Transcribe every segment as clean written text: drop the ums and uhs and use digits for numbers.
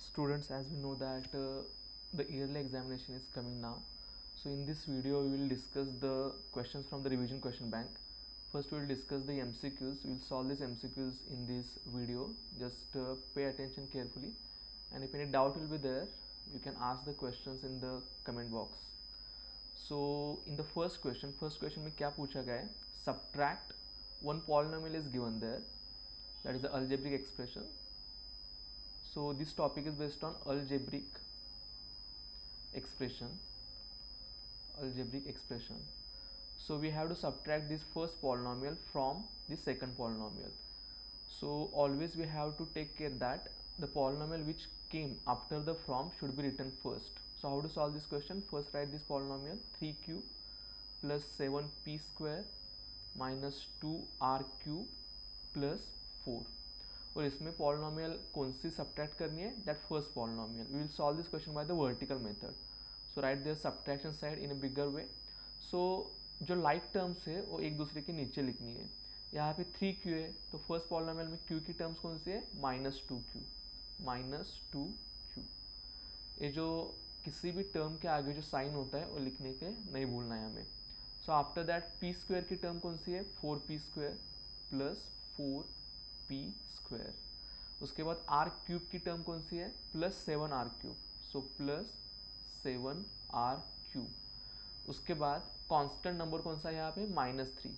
Students, as we know that the yearly examination is coming now, so in this video we will discuss the questions from the revision question bank. First we will discuss the MCQs. We will solve these MCQs in this video. Just pay attention carefully, and if any doubt will be there, you can ask the questions in the comment box. So in the first question में क्या पूछा गया है? Subtract one polynomial is given there, that is the algebraic expression. So this topic is based on algebraic expression. So we have to subtract this first polynomial from the second polynomial. So always we have to take care that the polynomial which came after the from should be written first. So how to solve this question? First write this polynomial 3q plus 7p square minus 2r cube plus 4. और इसमें polynomial कौन सी subtract करनी है? That first polynomial. We will solve this question by the vertical method. So write there subtraction side in a bigger way. So जो like terms है वो एक दूसरे के नीचे लिखनी है. यहाँ पे 3q है तो फर्स्ट पॉलिनोमियल में q की टर्म्स कौन सी है? -2q. ये जो किसी भी टर्म के आगे जो साइन होता है वो लिखने के नहीं भूलना है हमें. So after that p square की टर्म कौन सी है? 4p square plus 4p square. उसके बाद आर क्यूब की टर्म कौन सी है? Plus 7r cube. So plus 7r cube. उसके बाद कांस्टेंट नंबर कौन सा है यहाँ पे? -3.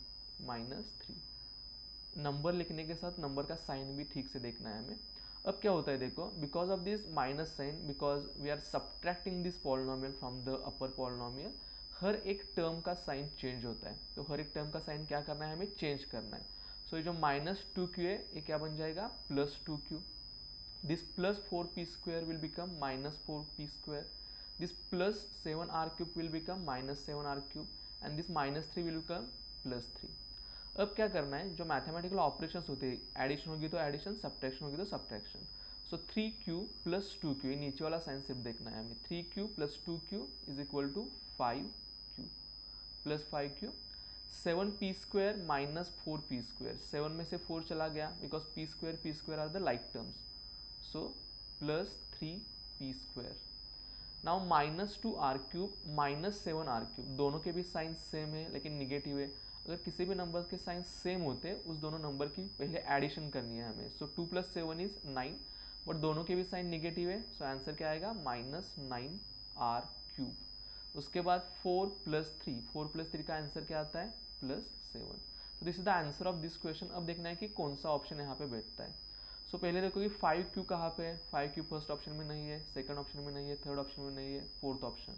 नंबर लिखने के साथ नंबर का साइन भी ठीक से देखना है हमें. अब क्या होता है देखो, because of this minus sign, because we are subtracting this polynomial from the upper polynomial, हर एक टर्म का साइन चेंज होता है. तो हर एक टर्म का साइन क्या करना है? हमें चेंज करना है. सो ये जो -2q है ये क्या बन जाएगा? +2q. This plus 4p square will become -4p square. This plus 7r cube will become -7r cube, and this -3 will become +3. अब क्या करना है? जो मैथमेटिकल ऑपरेशंस होते हैं, एडिशन होगी तो एडिशन, सब्ट्रैक्शन होगी तो सब्ट्रैक्शन. सो 3q प्लस 2q, ये नीचे वाला साइन सिर्फ देखना है हमें. 3q plus 2q is equal to 5q plus 5q. 7p square minus 4p square. 7 में से 4 चला गया because p square are the like terms. So plus 3p square. Now -2r cube minus 7r cube, दोनों के भी sign same है लेकिन negative है. अगर किसी भी नंबर के साइन सेम होते हैं उस दोनों नंबर की पहले एडिशन करनी है हमें. सो 2 + 7 इज 9, बट दोनों के भी साइन निगेटिव है. सो आंसर क्या आएगा? -9r cube. उसके बाद 4 + 3 का आंसर क्या आता है? +7. तो this is the answer of this question. अब देखना है कि कौन सा ऑप्शन यहाँ पे बैठता है. सो पहले देखो कि 5q कहाँ पे है? 5q फर्स्ट ऑप्शन में नहीं है, सेकंड ऑप्शन में नहीं है, थर्ड ऑप्शन में नहीं है, fourth option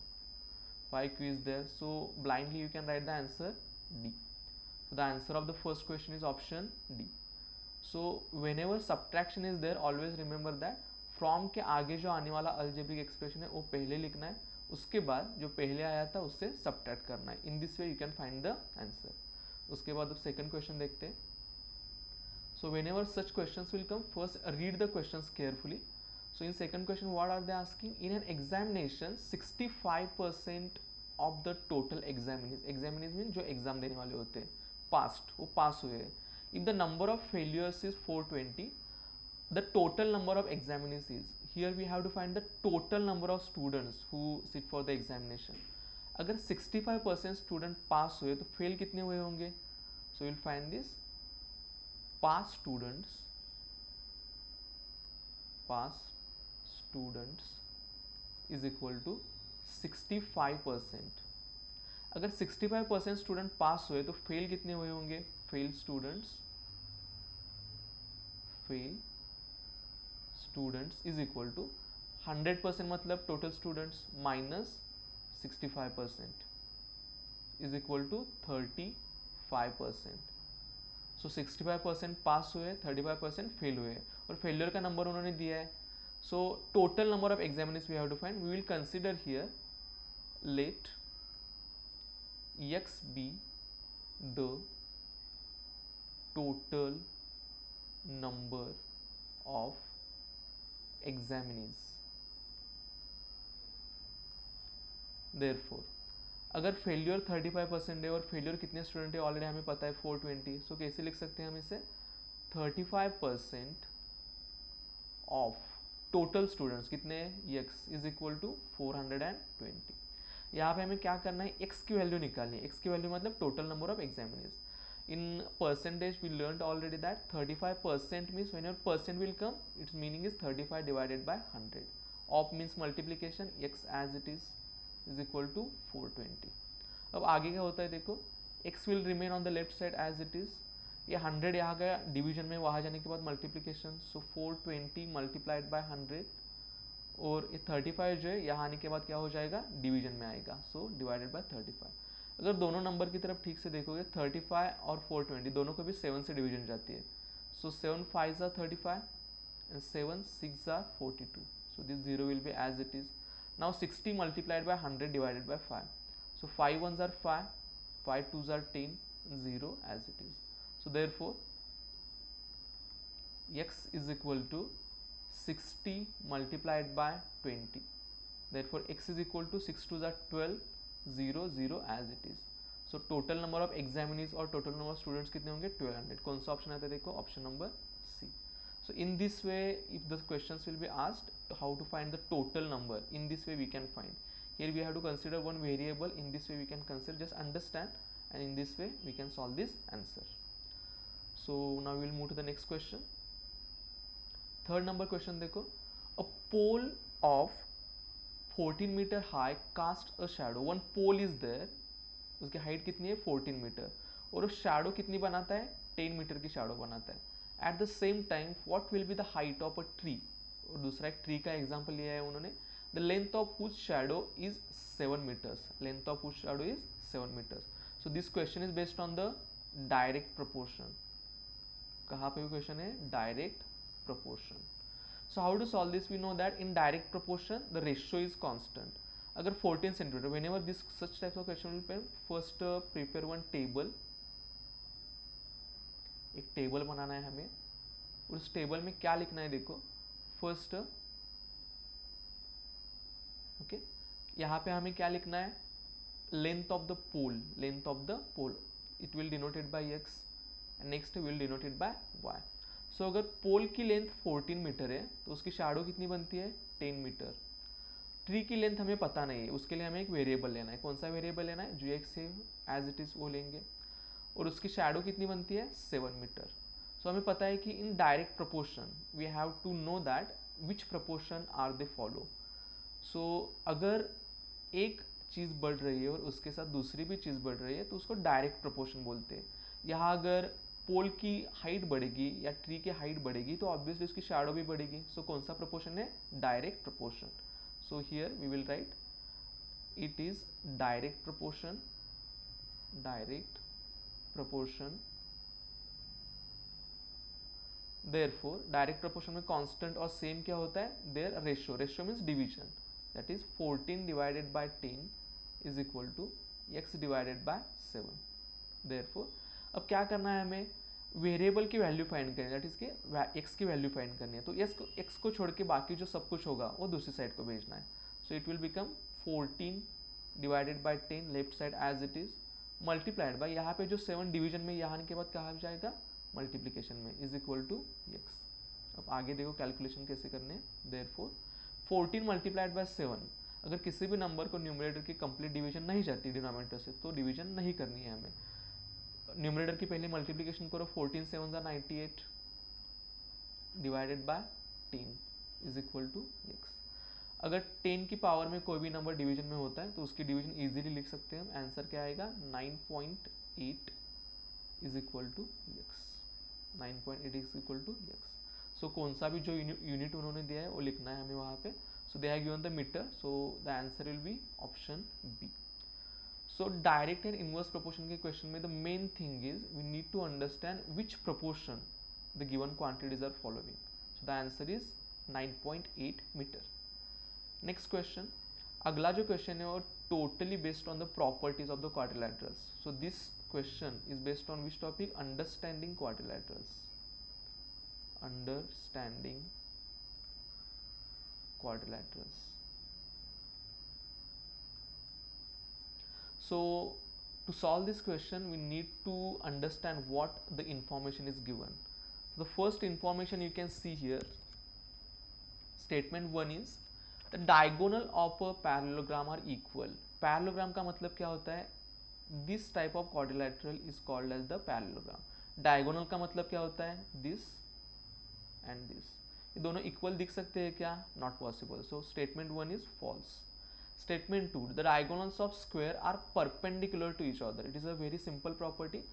5q is there. So blindly you can write the answer D. So the answer of the first question is option D. So whenever subtraction is there, always remember that from के आगे जो आने वाला algebraic expression है वो पहले लिखना है, उसके बाद जो पहले आया था उससे subtract करना है. In this way you can find the answer. उसके बाद अब second question देखते हैं. So whenever such questions will come, first read the questions carefully. So in second question, what are they asking? In an examination, 65% of the total examinees mean जो exam देने वाले होते हैं, passed, वो pass हुए हैं. If the number of failures is 420, the total number of examinees is, here we have to find the total number of students who sit for the examination. अगर 65% student पास हुए तो फेल कितने हुए होंगे? So will find this. Pass students is equal to 65%. अगर 65% student पास हुए तो fail कितने हुए होंगे? Fail students is equal to 100% मतलब total students minus 65% is equal to 35%. So 65% pass हुए, 35% फेल हुए, और फेलियर का नंबर उन्होंने दिया है. So total number of examiners we have to find. We will consider here let x be the total number of examinees. Therefore अगर failure 35% है और फेलियर कितने स्टूडेंट है ऑलरेडी हमें पता है 420. सो कैसे लिख सकते हैं हम इसे? 35% ऑफ टोटल स्टूडेंट्स कितने हैं, x इज इक्वल टू 420। यहाँ पे हमें क्या करना है, x की वैल्यू निकालनी है। x की वैल्यू मतलब total number of examiners in percentage. We learned already that 35% means when your percent will come, its meaning is 35 divided by 100. Op means multiplication, x as it is equal to 420. अब आगे क्या होता है देखो, x will remain on the left side as it is, ये 100 यहाँ गया division में, वहाँ जाने के बाद मल्टीप्लीकेशन, सो 420 मल्टीप्लाइड बाय 100, और ये 35 जो है यहाँ आने के बाद क्या हो जाएगा, डिवीजन में आएगा, सो डिवाइडेड बाय 35। अगर दोनों नंबर की तरफ ठीक से देखोगे, 35 और 420 दोनों को भी 7 से डिवीजन जाती है, सो 7 5 are 35 and 7 6 are 42, so this 0 will be as it is. Now 60 multiplied by 100 divided by 5, so 5 ones are 5, 5 twos are 10, 0 as it is. So therefore x is equal to 60 multiplied by 20, therefore x is equal to 6 twos are 12, 0 0 as it is. So total number of examinees और total number of students कितने होंगे, 1200। कौन सा option आता है देखो, option number C. So in this way, if the questions will be asked how to find the total number, in this way we can find. Here we have to consider one variable, in this way we can consider, just understand, and in this way we can solve this answer. So now we will move to the next question. Third number question देखो, a pole of 14 metre high cast a shadow, one pole is there, उसकी height कितनी है 14 metre, और वो shadow कितनी बनाता है, 10 metre की शैडो बनाता है। At the same time what will be the height of a tree, और दूसरा एक ट्री का एग्जांपल लिया है उन्होंने, the length of whose shadow is 7 metres, length of whose shadow is 7 metres. So this question is based on the direct proportion. कहाँ पे question है, direct proportion. So how to solve this, we know that in direct proportion the ratio is constant. अगर 14 centimetre, whenever this such types of question will come, first prepare one table, एक table बनाना है हमें, उस table में क्या लिखना है देखो, फर्स्ट ओके, यहाँ पे हमें क्या लिखना है, length of the pole, length of the pole, it will denoted by x, next will denoted by y। So अगर पोल की लेंथ 14 मीटर है तो उसकी शैडो कितनी बनती है, 10 मीटर। ट्री की लेंथ हमें पता नहीं है, उसके लिए हमें एक वेरिएबल लेना है। कौन सा वेरिएबल लेना है, जो एक्स है एज इट इज वो लेंगे, और उसकी शैडो कितनी बनती है, 7 मीटर। सो हमें पता है कि in direct proportion we have to know that which proportion are they follow. So अगर एक चीज़ बढ़ रही है और उसके साथ दूसरी भी चीज़ बढ़ रही है तो उसको डायरेक्ट प्रोपोर्शन बोलते हैं। यहाँ अगर पोल की हाइट बढ़ेगी या ट्री की हाइट बढ़ेगी तो ऑब्वियसली उसकी शैडो भी बढ़ेगी। सो कौन सा प्रोपोर्शन है, direct proportion. So here we will write it is direct proportion, direct proportion। therefore direct proportion में constant और same क्या होता है, their ratio, ratio means division, that is 14 divided by 10 is equal to x divided by 7। therefore अब क्या करना है हमें, वेरिएबल की वैल्यू फाइंड करनी है, दैट इज के x की वैल्यू फाइंड करनी है। तो x को छोड़ के बाकी जो सब कुछ होगा वो दूसरी साइड को भेजना है। So it will become 14 divided by 10 left side as it is, multiplied by यहाँ पे जो 7 डिवीजन में यहाँ आने के बाद कहा जाएगा मल्टीप्लीकेशन में, इज इक्वल टू x। अब आगे देखो कैलकुलेशन कैसे करने, देयरफॉर 14 मल्टीप्लाइड बाय 7, अगर किसी भी नंबर को न्यूमरेटर की कंप्लीट डिवीजन नहीं जाती डिनोमिनेटर से तो डिवीजन नहीं करनी है हमें। न्यूमरेटर की पहले मल्टीप्लीकेशन करो, 14 7 98 divided by 10 is equal to x। अगर 10 की पावर में कोई भी नंबर डिवीजन में होता है तो उसकी डिवीजन इजीली लिख सकते हैं हम। आंसर क्या आएगा, 9.8 is equal to x, 9.8 is equal to x। So कौन सा भी जो यूनिट उन्होंने दिया है वो लिखना है हमें वहाँ पे। So they have given the metre, so the answer will be option B. So direct and inverse proportion के क्वेश्चन में the main thing is we need to understand which proportion the given quantities are following. So the answer is 9.8 metre. Next question, अगला जो question है वो totally based on the properties of the quadrilaterals. So this question is based on which topic, understanding क्वाड्रिलैटरल्स, understanding quadrilaterals। So to solve this question we need to understand what the information is given. So the first information you can see here, statement one is the diagonal of a parallelogram are equal. Parallelogram का मतलब क्या होता है? This type of quadrilateral is called as the parallelogram. Diagonal का मतलब क्या होता है? This and this. ये दोनों इक्वल दिख सकते हैं क्या? Not possible. So statement one is false. Statement two, the diagonals of square are perpendicular to each other. It is a very simple property.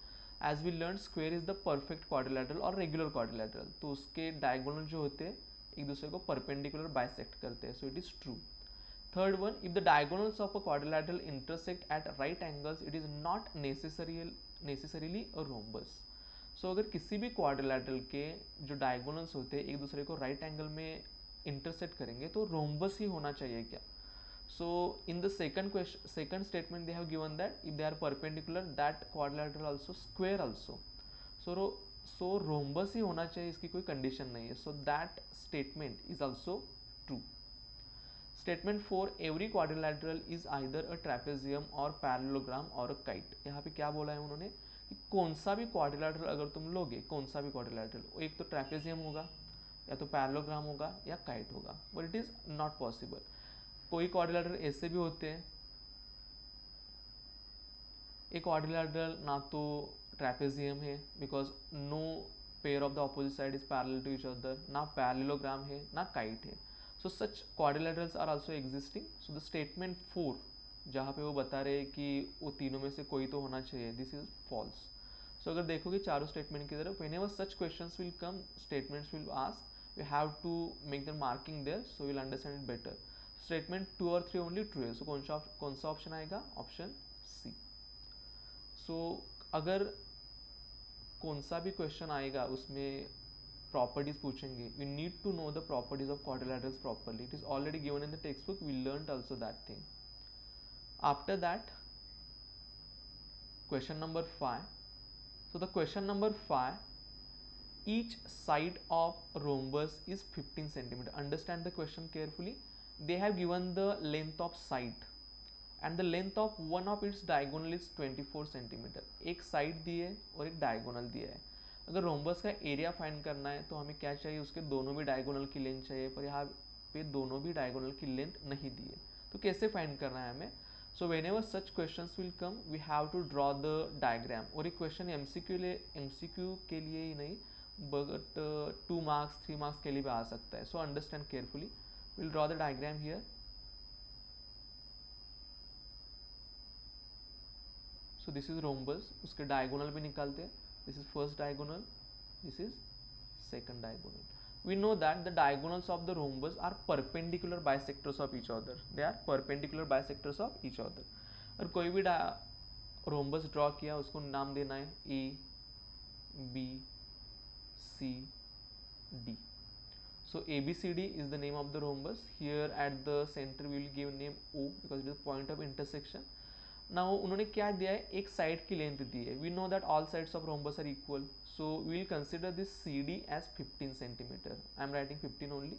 As we learn, square is the perfect quadrilateral और regular quadrilateral. तो उसके diagonal जो होते हैं एक दूसरे को perpendicular bisect करते हैं. सो it is true. Third one, if the diagonals of a quadrilateral intersect at right angles, it is not necessarily a rhombus. So अगर किसी भी क्वाड्रिलेटरल के जो डायगोनल्स होते हैं एक दूसरे को राइट एंगल में इंटरसेक्ट करेंगे तो रोम्बस ही होना चाहिए क्या? So in the second statement they have given that if they are perpendicular, that quadrilateral also square also. So rhombus ही होना चाहिए, इसकी कोई कंडीशन नहीं है. So that statement is also true. Statement four, every quadrilateral is either a trapezium और parallelogram और a kite. यहाँ पे क्या बोला है उन्होंने कि कौन सा भी क्वाड्रिलेटरल अगर तुम लोगे, कौन सा भी क्वाड्रिलेटरल, एक तो ट्रेपेजियम होगा या तो पैरेललोग्राम होगा या काइट होगा. But it is not possible. कोई क्वाड्रिलेटरल ऐसे भी होते हैं, एक क्वाड्रिलेटरल ना तो ट्रेपेजियम है because no pair of the opposite side is parallel to each other, ना पैरेललोग्राम है ना काइट है. So such quadrilaterals are also existing. So the statement four जहाँ पे वो बता रहे हैं कि वो तीनों में से कोई तो होना चाहिए, दिस इज फॉल्स. सो अगर देखोगे चारों स्टेटमेंट की तरफ, whenever such questions will come, statements will ask, we have to make the marking there so will understand it better. Statement two और थ्री ओनली ट्रू है. सो कौन सा ऑप्शन आएगा? Option C. सो अगर कौन सा भी क्वेश्चन आएगा उसमें प्रॉपर्टीज पूछेंगे, we need to know the properties of quadrilaterals properly. It is already given in the text book, we learned also that thing. After that question number 5. So the question number 5, each side of rhombus is 15 centimeter. Understand the question carefully. They have given the length of side and the length of one of its diagonal is 24 centimeter. एक side दी है और एक diagonal दिया है. अगर rhombus का area find करना है तो हमें क्या चाहिए? उसके दोनों भी डायगोनल की लेंथ चाहिए, पर यहाँ पे दोनों भी डायगोनल की लेंथ नहीं दी है. तो कैसे फाइंड करना है हमें? सो whenever such questions will come, we have to draw the diagram. और एक क्वेश्चन एमसीक्यू के लिए ही नहीं बट 2 मार्क्स 3 मार्क्स के लिए भी आ सकता है. So understand carefully. Will draw the diagram here. So this is rhombus. उसके डायगोनल भी निकालते हैं. This is first diagonal, this is second diagonal. We know that the diagonals of the rhombus are perpendicular bisectors of each other. They are perpendicular bisectors of each other. और कोई भी rhombus draw किया उसको नाम देना है A B C D. So ABCD is the name of the rhombus. Here at the center we will give name O because it is the point of intersection. Now उन्होंने क्या दिया है? एक साइड की लेंथ दी है. We know that all sides of rhombus are equal. So we will consider this CD as 15 centimeter. I am writing 15 only.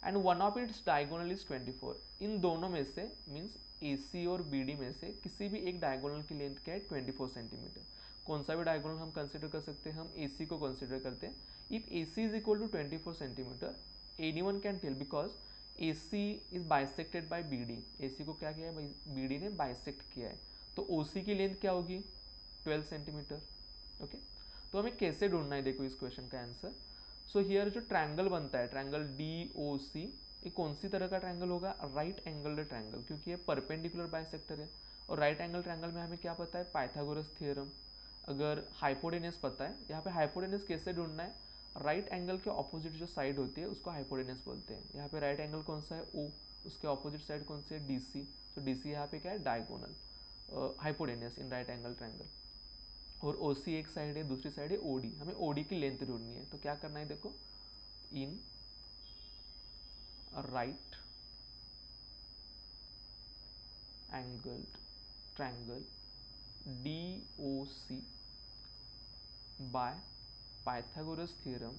And one of its diagonal is 24. इन दोनों में से means AC और BD में से किसी भी एक डायगोनल की लेंथ क्या है? 24 सेंटीमीटर. कौन सा भी डायगोनल हम कंसिडर कर सकते हैं? हम AC को कंसिडर करते हैं. If AC is equal to 24 centimeter, anyone can tell because AC is bisected by BD. AC को क्या किया है? BD ने बाइसेक्ट किया है. तो OC की लेंथ क्या होगी? 12 सेंटीमीटर. ओके. तो हमें कैसे ढूंढना है? देखो इस क्वेश्चन का आंसर. सो हियर जो ट्रायंगल बनता है, ट्रायंगल DOC, ये कौन सी तरह का ट्रायंगल होगा? राइट एंगल ट्रायंगल, क्योंकि ये परपेंडिकुलर बाइसेक्टर है. और राइट एंगल ट्रायंगल में हमें क्या पता है? Pythagoras theorem. अगर हाइपोटेनस पता है, यहाँ पे हाइपोटेनस कैसे ढूंढना है? राइट एंगल के ऑपोजिट जो साइड होती है उसको हाइपोटेनस बोलते हैं. यहाँ पे राइट एंगल कौन सा है? O. उसके ऑपोजिट साइड कौन सी है? DC. तो DC यहाँ पे क्या है? Diagonal, hypotenuse in right angle triangle. और OC एक साइड है, दूसरी साइड है OD. हमें OD की लेंथ ढूंढनी है. तो क्या करना है? देखो, in right angle triangle DOC by Pythagoras theorem,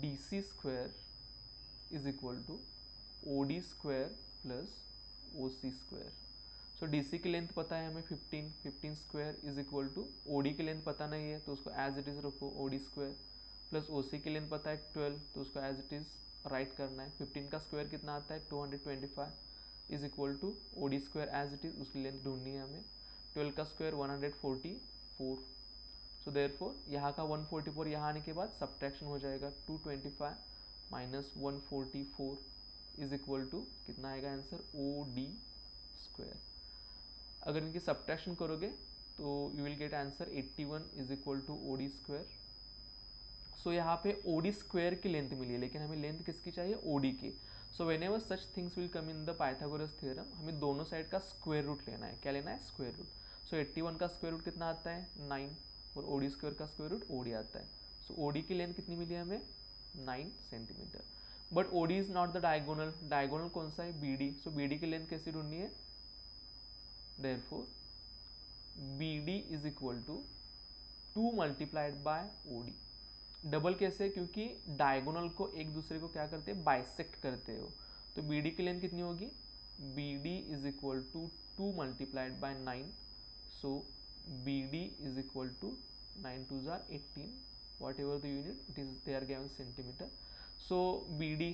DC square is equal to OD square plus OC square. सो डीसी की लेंथ पता है हमें 15, 15 square is equal to OD की लेंथ पता नहीं है तो उसको एज इट इज रखो ओडी स्क्वायर, प्लस ओसी की लेंथ पता है 12 तो उसको एज इट इज राइट करना है। 15 का स्क्वायर कितना आता है 225 is equal to OD square as it is, उसकी लेंथ ढूंढनी है हमें। 12 का स्क्वायर 144, सो देयरफॉर यहाँ का 144 यहाँ आने के बाद सब्ट्रैक्शन हो जाएगा 225 माइनस 144 इज इक्वल टू कितना आएगा आंसर ओ डी स्क्वायर। अगर इनकी सब्ट्रैक्शन करोगे तो you will get answer 81 is equal to O D square. So यहाँ पे ओडी स्क्वायर की लेंथ मिली है, लेकिन हमें लेंथ किसकी चाहिए ओडी की। So whenever such things will come in the Pythagoras theorem, हमें दोनों साइड का स्क्वायर रूट लेना है। क्या लेना है स्क्वायर रूट। सो 81 का स्क्वायर रूट कितना आता है 9 और ओडी स्क्वायर का स्क्वायर रूट ओडी आता है। सो ओडी की लेंथ कितनी मिली है हमें 9 centimetre. But OD is not the diagonal, diagonal कौन सा है बीडी। सो बीडी की लेंथ कैसी ढूंढनी है, therefore BD is equal to 2 multiplied by OD. Double कैसे, क्योंकि डायगोनल को एक दूसरे को क्या करते हैं बाइसेक्ट करते हो। तो बीडी की लेंथ कितनी होगी, BD is equal to 2 multiplied by 9, so BD is equal to 9 2 जार 18, whatever the unit it is they are given centimetre. So BD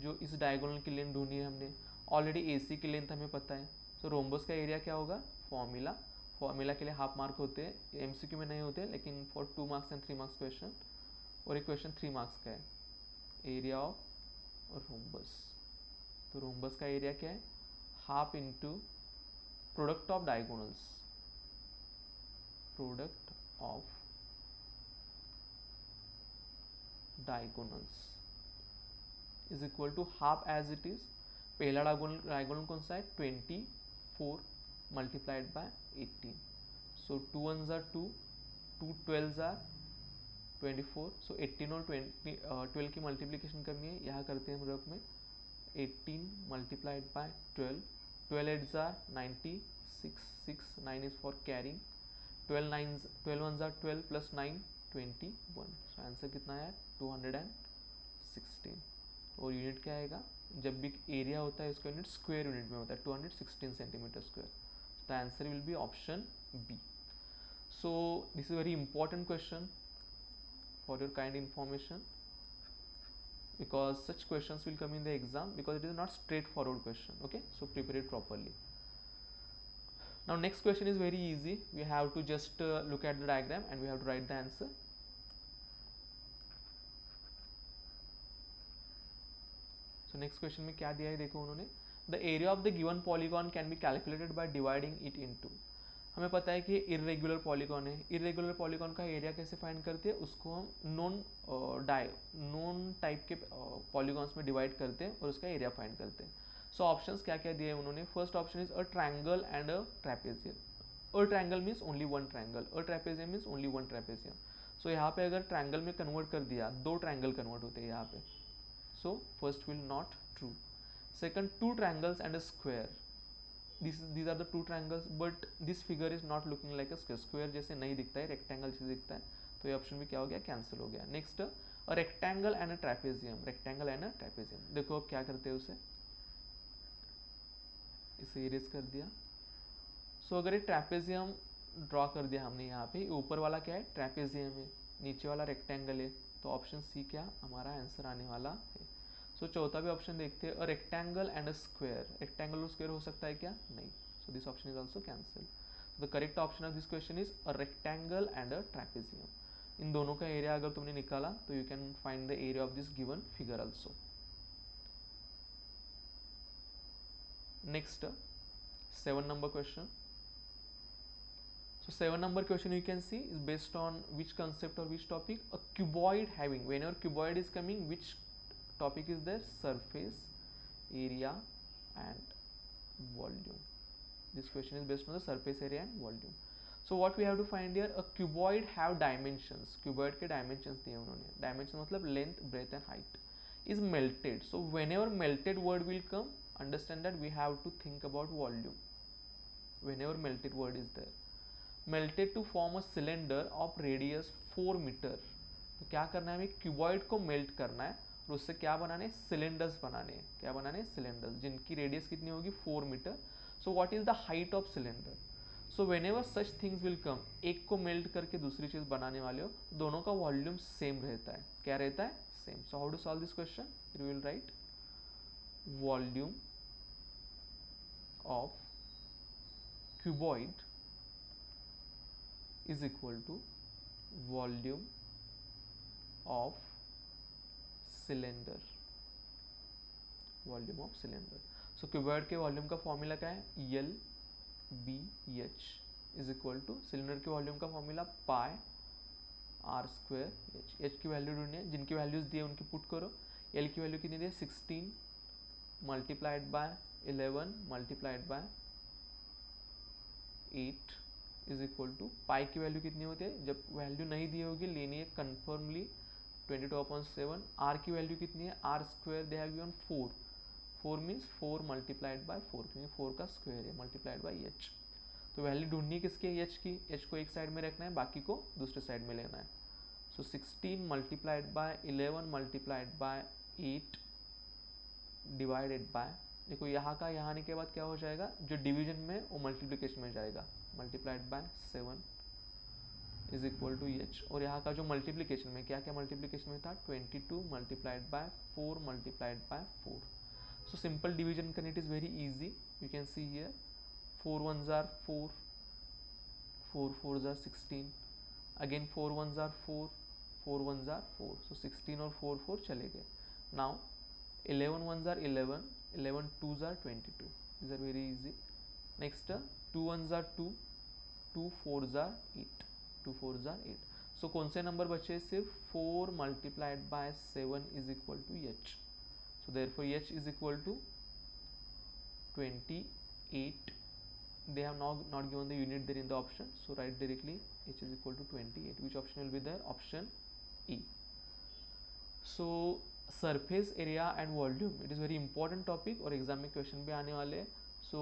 जो इस डायगोनल की लेंथ ढूंढी है हमने, ऑलरेडी एसी की लेंथ हमें पता है। सो रोम्बस का एरिया क्या होगा, फॉर्मूला, फॉर्मूला के लिए हाफ मार्क होते हैं, एमसीक्यू में नहीं होते, लेकिन for 2 marks and 3 marks question, और एक क्वेश्चन 3 मार्क्स का है, एरिया ऑफ रोम्बस। तो रोम्बस का एरिया क्या है, half into product of diagonals, product of diagonals is equal to half as it is. पहला डायगोनल कौन सा है 24 मल्टीप्लाइड बाय 18, सो 2 1 जार 2, 2 12 जार 24, सो 18 और 12 की मल्टीप्लीकेशन करनी है, यहाँ करते हैं हम रफ में 18 multiplied by 12, 12 8 jar 96, 6 9 is for carrying, 12 1 jar 12 plus 9 21, so answer कितना है 216। और यूनिट क्या आएगा, जब भी एरिया होता है इसका यूनिट स्क्वायर यूनिट में होता है 216 centimetre square. The answer will be option B. So this is very important question for your kind information, because such questions will come in the exam, because it is not straightforward question. Okay, so prepare it properly. Now next question is very easy, we have to just look at the diagram and we have to write the answer. So next question में क्या दिया है देखो उन्होंने, the area of the given polygon can be calculated by dividing it into, हमें पता है कि इरेगुलर पॉलीगॉन है, इरेगुलर पॉलीगॉन का एरिया कैसे फाइंड करते हैं, उसको हम नॉन टाइप के पॉलीगॉन्स में डिवाइड करते हैं और उसका एरिया फाइंड करते हैं। सो ऑप्शंस क्या क्या दिए हैं उन्होंने, first option is a triangle and a trapezium. A triangle means only one triangle, a trapezium means only one trapezium. So यहाँ पे अगर ट्रायंगल में कन्वर्ट कर दिया, दो ट्रायंगल कन्वर्ट होते हैं यहाँ पे, सो first will not true. Second, two triangles and a square, these are the two triangles, but this figure is not looking like a square, square जैसे नहीं दिखता है, रेक्टेंगल जैसे दिखता है, तो ये ऑप्शन भी क्या हो गया कैंसिल हो गया। Next, a rectangle and a trapezium, rectangle and a trapezium, देखो अब क्या करते हैं उसे, इसे इरेज कर दिया। सो अगर ये ट्रेपेजियम ड्रॉ कर दिया हमने यहाँ पे, ऊपर वाला क्या है ट्रेपेजियम है, नीचे वाला रेक्टेंगल है, तो ऑप्शन सी क्या हमारा आंसर आने वाला है। सो चौथा भी ऑप्शन देखते हैं, a rectangle and a square, rectangle और स्क्वायर हो सकता है क्या, नहीं, so this option is also cancel. The correct option of this question is a rectangle and a trapezium. इन दोनों का एरिया अगर तुमने निकाला तो you can find the area of this given figure also. Next 7 number question. So 7 number question you can see is based on which concept or which topic, a cuboid having, whenever cuboid is coming, which topic is there, surface area and volume. This question is based on the surface area and volume. So what we have to find here, a cuboid have dimensions, cuboid के dimensions दिए उन्होंने, dimension मतलब length, breadth and height, is melted. So whenever melted word will come, understand that we have to think about volume whenever melted word is there. Melted to form a cylinder of radius 4 metre, तो क्या करना है हमें, cuboid को melt करना है और उससे क्या बनाने, सिलेंडर्स बनाने हैं, क्या बनाने, सिलेंडर्स जिनकी रेडियस कितनी होगी 4 metre. So what is the height of cylinder? So whenever such things will come, एक को मेल्ट करके दूसरी चीज बनाने वाले हो, दोनों का वॉल्यूम सेम रहता है. क्या रहता है? Same. So how to solve this question? You will write volume of cuboid is equal to volume of cylinder. Volume of cylinder. So cuboid के वॉल्यूम का फॉर्मूला क्या है? L B H is equal to cylinder के volume का formula pi R square H. H की value ढूंढनी है, जिनकी वैल्यूज दिए उनकी पुट करो. एल की वैल्यू कितनी दी है? 16 multiplied by 11 multiplied by 8 is equal to pi की वैल्यू कितनी होती है? जब वैल्यू नहीं दी होगी लेनी है कन्फर्मली 22/7. आर की वैल्यू कितनी है? R square they have given 4. 4 means 4 multiplied by 4, क्योंकि 4 का स्क्वायर है, मल्टीप्लाइड बाय एच. तो वैल्यू ढूंढनी है किसकी? एच की. एच को एक साइड में रखना है, बाकी को दूसरे साइड में लेना है. सो 16 multiplied by 11 multiplied by 8 divided by, देखो यहाँ का यहाँ आने के बाद क्या हो जाएगा? जो डिवीजन में वो मल्टीप्लीकेशन में जाएगा. Multiplied by 7 is equal to H. और यहाँ का जो मल्टीप्लीकेशन में, क्या क्या मल्टीप्लीकेशन में था? 22 multiplied by 4 multiplied by 4. So simple division can, it is very easy. You can see here 4 ones are 4, 4 fours are 16, again 4 ones are 4, 4 ones are 4. So 16 और 4 4 चले गए. Now 11 ones are 11, 11 twos are 22. These are very easy. Next 2 ones are 2, 2 fours are 8, 2 fours are 8. So कौन से number बचे? सिर्फ 4 multiplied by 7 is equal to h. So therefore h is equal to 28. They have not given the unit there in the option, so write directly h is equal to 28. Which option will be there? Option E. So surface area and volume, it is very important topic और exam में question भी आने वाले. So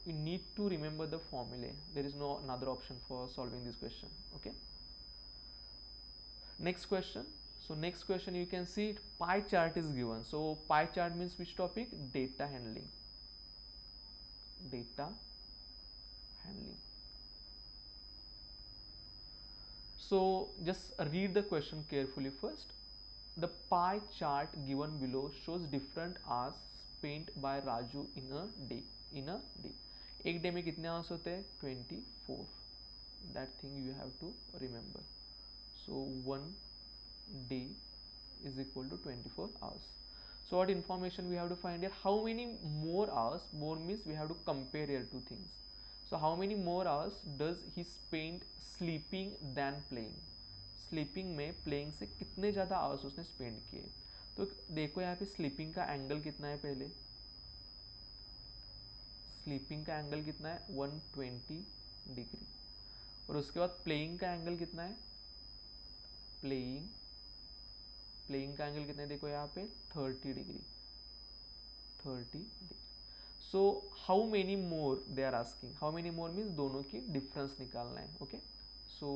you need to remember the formulae. There is no another option for solving this question. Okay, next question. So next question, you can see pie chart is given. So pie chart means which topic? Data handling. Data handling. So just read the question carefully first. The pie chart given below shows different hours spent by Raju in a day. In a day, एक day में कितने hours होते हैं? 24. That thing you have to remember. So one day is equal to 24 hours. So what information we have to find here? How many more hours? More means we have to compare here two things. So how many more hours does he spend sleeping than playing? Sleeping में playing से कितने ज़्यादा hours उसने spend किए? तो देखो यहाँ पे स्लीपिंग का एंगल कितना है? पहले स्लीपिंग का एंगल कितना है? 120 डिग्री. और उसके बाद प्लेइंग का एंगल कितना है? प्लेइंग का एंगल कितना है? देखो यहाँ पे 30 degree. 30 degree. So how many more they are asking. How many more means दोनों की डिफरेंस निकालना है. Okay, so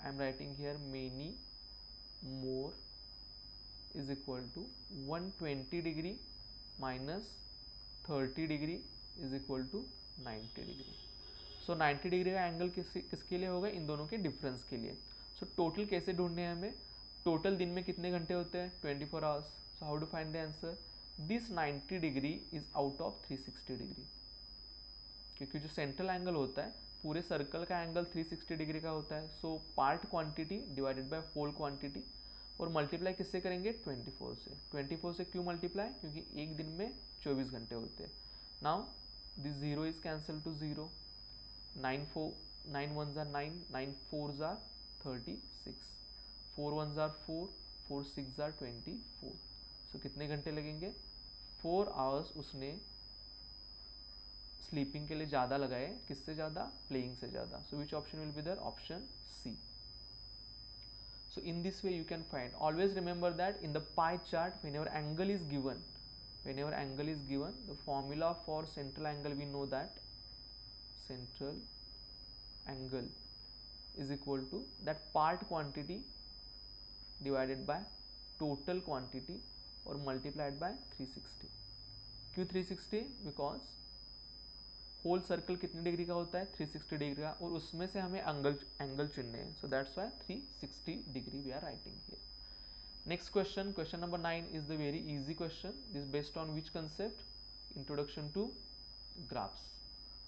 I am writing here many more is equal to 120 degree minus 30 degree is equal to 90 degree. So 90 degree का angle किसके लिए होगा? इन दोनों के डिफरेंस के लिए. सो टोटल कैसे ढूंढने हैं हमें? टोटल दिन में कितने घंटे होते हैं? 24 hours. So how to find the answer? This 90 degree is out of 360 degree, क्योंकि जो सेंट्रल एंगल होता है पूरे सर्कल का एंगल 360 डिग्री का होता है. So part quantity divided by whole quantity, और मल्टीप्लाई किससे करेंगे? 24 से. 24 से क्यों मल्टीप्लाई? क्योंकि एक दिन में 24 घंटे होते हैं. Now this 0 is cancel two 0. 9 ones are 9, 9 fours are 36, 4 ones are 4, 4 6 are 24. सो कितने घंटे लगेंगे? 4 आवर्स उसने स्लीपिंग के लिए ज़्यादा लगाए. किससे ज़्यादा? प्लेइंग से ज़्यादा. So which option will be there? Option C. So in this way you can find. Always remember that in the pie chart, whenever angle is given, the formula for central angle, we know that central angle is equal to that part quantity divided by total quantity or multiplied by 360. Q 360 because whole circle कितने degree का होता है, 360 degree का, और उसमें से हमें angle चुनने हैं. So that's why 360 degree we are writing here. Next question, question number 9 is the very easy question. This is based on which concept? Introduction to graphs.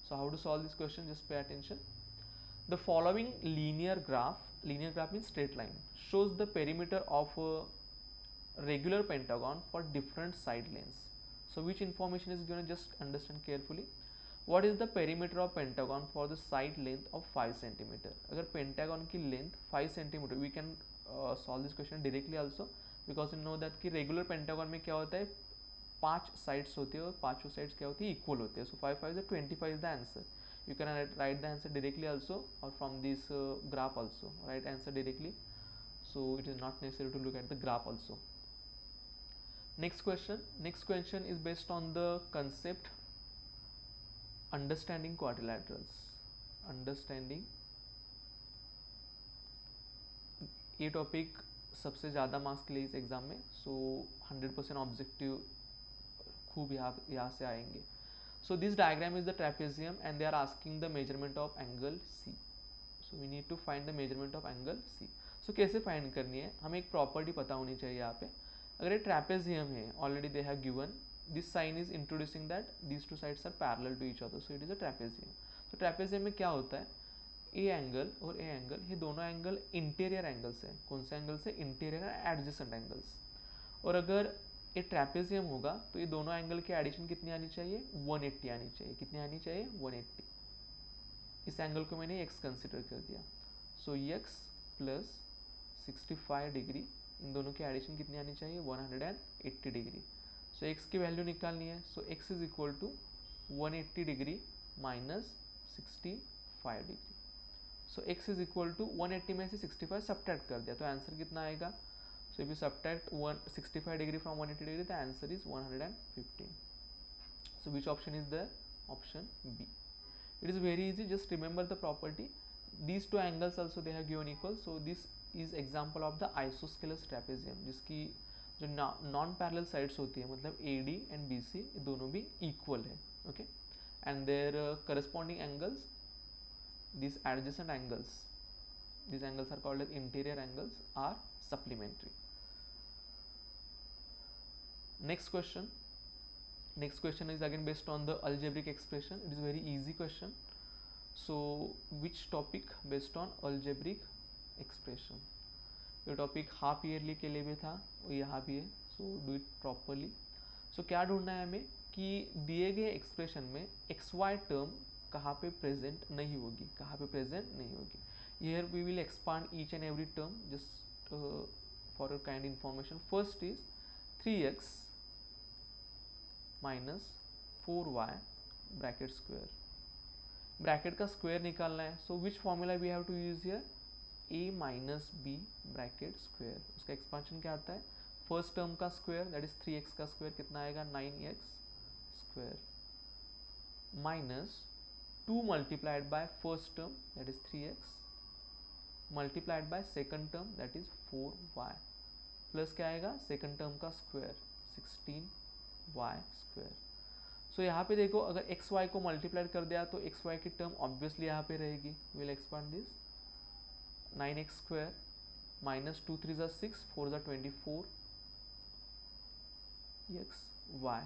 So how to solve this question? Just pay attention. The following linear graph means straight line, shows the perimeter of a regular pentagon for different side lengths. So which information is given? Just understand carefully. What is the perimeter of pentagon for the side length of 5 centimeter? अगर pentagon की length 5 centimeter, we can solve this question directly also, because you know that कि regular pentagon में क्या होता है, 5 sides होती है और पांचों sides क्या होती है, equal होते हैं. So 5 5 is 25 is the answer. You can write the answer directly also, or from this graph also write answer directly. So it is not necessary to look at the graph also. Next question is based on the concept understanding quadrilaterals. Understanding, ये topic सबसे ज़्यादा marks के लिए इस exam में. सो 100% objective खूब यहाँ से आएंगे. So this diagram is the trapezium and they are asking the measurement of angle C. So we need to find the measurement of angle C. So कैसे फाइंड करनी है, हमें एक प्रॉपर्टी पता होनी चाहिए यहाँ पे. अगर ये ट्रेपेजियम है, already they have given this sign is introducing that these two sides are parallel to each other, so it is a trapezium. तो ट्रेपेजियम में क्या होता है, ए एंगल और ए एंगल, ये दोनों एंगल इंटीरियर एंगल्स है. कौन से एंगल से, इंटीरियर एडजेसेंट एंगल्स. और अगर ये ट्रेपेजियम होगा तो ये दोनों एंगल की एडिशन कितनी आनी चाहिए, 180 आनी चाहिए. कितनी आनी चाहिए, 180. इस एंगल को मैंने x कंसिडर कर दिया. सो x प्लस 65 डिग्री, इन दोनों की एडिशन कितनी आनी चाहिए, 180 डिग्री. सो x की वैल्यू निकालनी है. So x is equal to 180 degree minus 65 degree. So x is equal to 180 में से 65 सब्ट्रैक्ट कर दिया तो आंसर कितना आएगा. So if you subtract 65 degree from 180 degree, the answer is 115. So which option is the option B. It is very easy, just remember the property. These two angles also they have given equal. So this is example of the isosceles trapezium, जिसकी जो non parallel sides होती है, मतलब AD and BC ये दोनों भी equal है. Okay, and their corresponding angles, these adjacent angles, these angles are called as interior angles, are supplementary. Next question is again based on the algebraic expression. It is very easy question. So which topic based on algebraic expression? ये topic half yearly के लिए भी था और यहाँ भी है. So do it properly. So क्या ढूंढना है हमें कि दिए गए एक्सप्रेशन में एक्स वाई टर्म कहाँ पे प्रेजेंट नहीं होगी, कहाँ पे प्रेजेंट नहीं होगी. Here we will expand each and every term just for your kind information. First is 3x minus 4y bracket square. Bracket का स्क्वायर निकालना है. So which formula we have to use here, a minus B bracket square. उसका expansion क्या आता है, first term का square that is 3x का square कितना आएगा, 9x square, minus 2 multiplied by first term that is 3x multiplied by second term that is 4y, plus क्या आएगा, सेकंड टर्म का स्क्वायर 16y स्क्वायर. सो यहाँ पे देखो, अगर एक्स वाई को मल्टीप्लाइड कर दिया तो एक्स वाई की टर्म ऑब्वियसली यहाँ पे रहेगी. Will expand this 9x square minus 2 3 is 6, 4 is 24 x y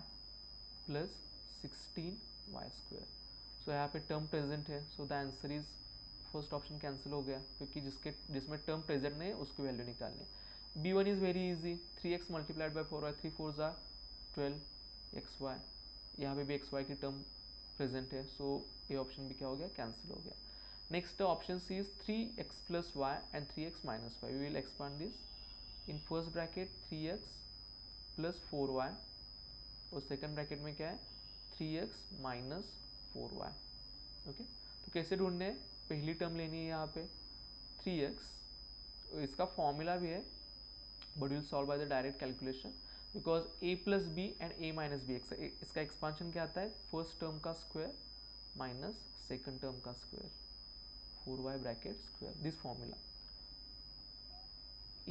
plus 16 y square. सो यहाँ पे टर्म प्रेजेंट है. सो the answer is first option cancel हो गया, क्योंकि जिसमें टर्म प्रेजेंट नहीं है उसकी वैल्यू निकालनी है. B1 is very easy, 3x multiplied by 4y, 3 4 ज़ा 12 xy. यहाँ पे भी xy की टर्म प्रेजेंट है. सो ये ऑप्शन भी क्या हो गया, कैंसिल हो गया. Next option C is 3x plus y and 3x minus y. We will expand this. In first bracket 3x plus 4y और second bracket में क्या है, 3x minus 4y. ओके, तो कैसे ढूंढने हैं, पहली टर्म लेनी है यहाँ पे 3x. इसका फॉर्मूला भी है but will solve by the direct calculation, because a plus B and a minus B. इसका एक्सपांशन क्या आता है, फर्स्ट टर्म का स्क्वायर माइनस सेकंड टर्म का square, 4y bracket square. This formula,